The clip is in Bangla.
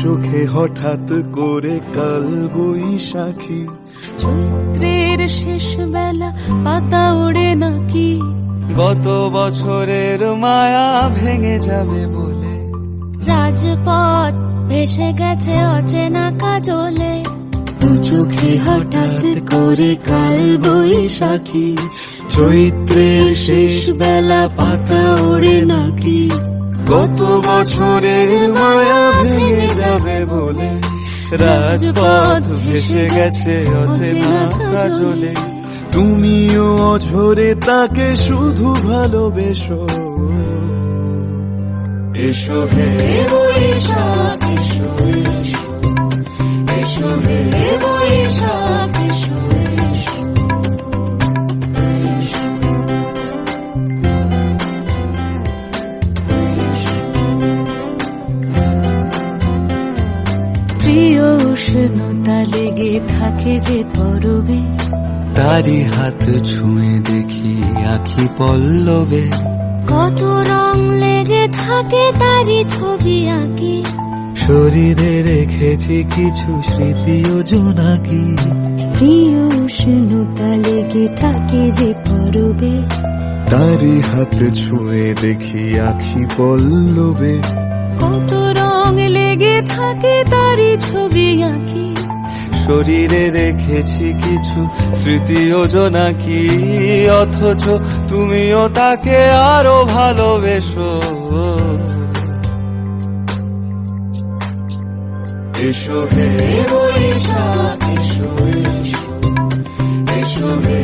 চোখে হঠাৎ করে কাল বৈশাখী, চৈত্রের শেষ বেলা পাতা ওড়ে নাকি, গত বছরের মায়া ভেঙে যাবে বলে, রাজপথ ভেসে গেছে অচেনা কাজলে, দু চোখে হঠাৎ করে কাল বৈশাখী, চৈত্রের শেষ বেলা পাতা ওড়ে নাকি, গত বছরের মায়া ভেঙে যাবে বলে, রাজপথ ভেসে গেছে অচেনা কাজলে, তুমিও অঝরে তাকে শুধু ভালোবেসো। এসো হে বৈশাখ এসো, এসো এসো হে বৈশাখ এসো, এসো। প্রিয় উষ্ণতা লেগে থাকে যে পরবে, তারি হাত ছুঁয়ে দেখি আখি পল্লবে, কত রং লেগে থাকে তারই ছবি আঁকি, শরীরে রেখেছি কিছু স্মৃতি ও জোনাকি, প্রিয় উষ্ণতা লেগে থাকে যে পরবে, তারি হাত ছুঁয়ে দেখি আখি পল্লবে, কত রং লেগে থাকে তারই ছবি আঁকি, শরীরে রেখেছি কিছু স্মৃতি ও জোনাকি, অথচ তুমিও তাকে আরো ভালোবেসো। এসো হে বৈশাখ এসো, এসো এসো হে